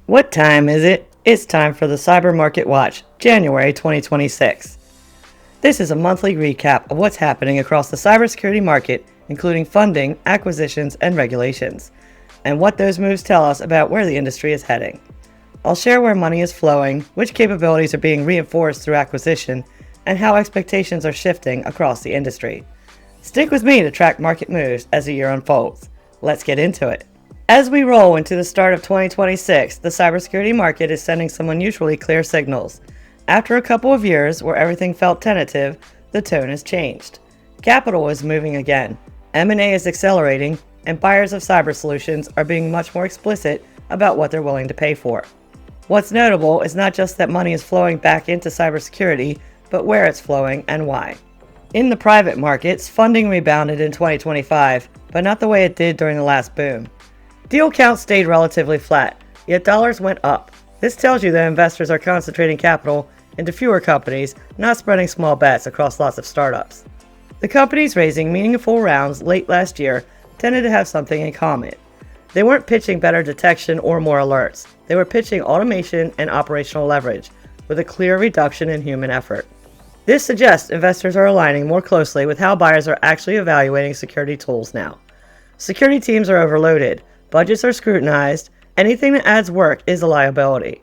What time is it? It's time for the Cyber Market Watch, January 2026. This is a monthly recap of what's happening across the cybersecurity market, including funding, acquisitions, and regulations, and what those moves tell us about where the industry is heading. I'll share where money is flowing, which capabilities are being reinforced through acquisition, and how expectations are shifting across the industry. Stick with me to track market moves as the year unfolds. Let's get into it. As we roll into the start of 2026, the cybersecurity market is sending some unusually clear signals. After a couple of years where everything felt tentative, the tone has changed. Capital is moving again, M&A is accelerating, and buyers of cyber solutions are being much more explicit about what they're willing to pay for. What's notable is not just that money is flowing back into cybersecurity, but where it's flowing and why. In the private markets, funding rebounded in 2025, but not the way it did during the last boom. Deal count stayed relatively flat, yet dollars went up. This tells you that investors are concentrating capital into fewer companies, not spreading small bets across lots of startups. The companies raising meaningful rounds late last year tended to have something in common. They weren't pitching better detection or more alerts. They were pitching automation and operational leverage, with a clear reduction in human effort. This suggests investors are aligning more closely with how buyers are actually evaluating security tools now. Security teams are overloaded. Budgets are scrutinized. Anything that adds work is a liability.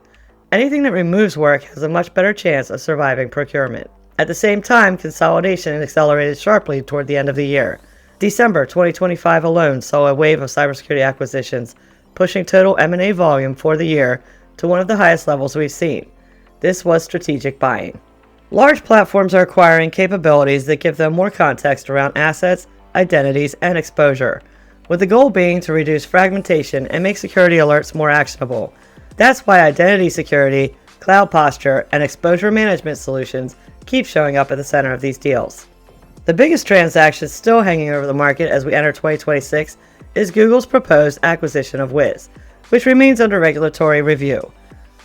Anything that removes work has a much better chance of surviving procurement. At the same time, consolidation accelerated sharply toward the end of the year. December 2025 alone saw a wave of cybersecurity acquisitions, pushing total M&A volume for the year to one of the highest levels we've seen. This was strategic buying. Large platforms are acquiring capabilities that give them more context around assets, identities, and exposure, with the goal being to reduce fragmentation and make security alerts more actionable. That's why identity security, cloud posture, and exposure management solutions keep showing up at the center of these deals. The biggest transaction still hanging over the market as we enter 2026 is Google's proposed acquisition of Wiz, which remains under regulatory review.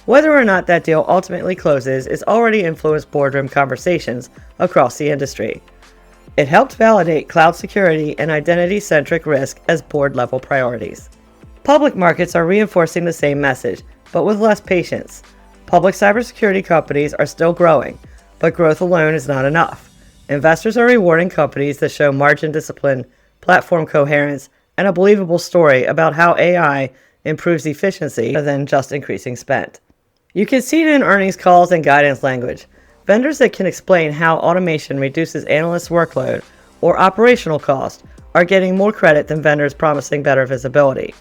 Whether or not that deal ultimately closes is already influenced boardroom conversations across the industry. It helped validate cloud security and identity-centric risk as board-level priorities. Public markets are reinforcing the same message, but with less patience. Public cybersecurity companies are still growing, but growth alone is not enough. Investors are rewarding companies that show margin discipline, platform coherence, and a believable story about how AI improves efficiency rather than just increasing spend. You can see it in earnings calls and guidance language. Vendors that can explain how automation reduces analysts' workload or operational cost are getting more credit than vendors promising better visibility.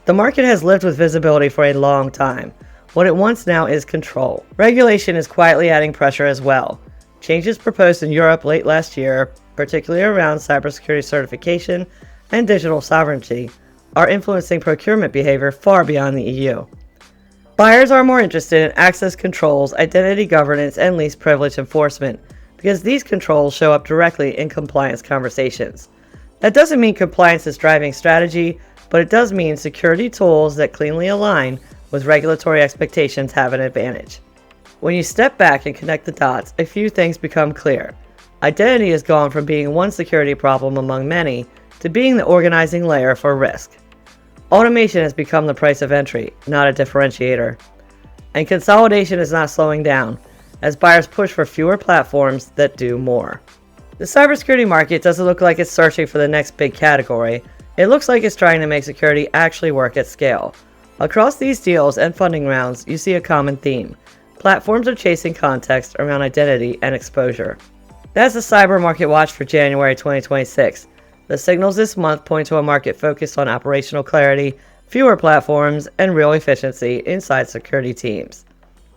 The market has lived with visibility for a long time. What it wants now is control. Regulation is quietly adding pressure as well. Changes proposed in Europe late last year, particularly around cybersecurity certification and digital sovereignty, are influencing procurement behavior far beyond the EU. Buyers are more interested in access controls, identity governance, and least privilege enforcement because these controls show up directly in compliance conversations. That doesn't mean compliance is driving strategy, but it does mean security tools that cleanly align with regulatory expectations have an advantage. When you step back and connect the dots, a few things become clear. Identity has gone from being one security problem among many to being the organizing layer for risk. Automation has become the price of entry, not a differentiator. And consolidation is not slowing down, as buyers push for fewer platforms that do more. The cybersecurity market doesn't look like it's searching for the next big category. It looks like it's trying to make security actually work at scale. Across these deals and funding rounds, you see a common theme. Platforms are chasing context around identity and exposure. That's the Cyber Market Watch for January 2026. The signals this month point to a market focused on operational clarity, fewer platforms, and real efficiency inside security teams.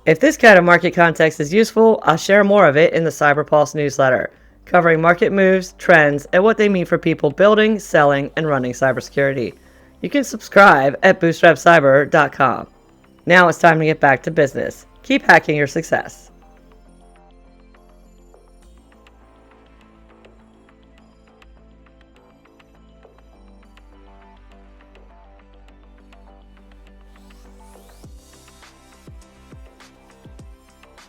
If this kind of market context is useful, I'll share more of it in the CyberPulse newsletter, covering market moves, trends, and what they mean for people building, selling, and running cybersecurity. You can subscribe at bootstrapcyber.com. Now it's time to get back to business. Keep hacking your success.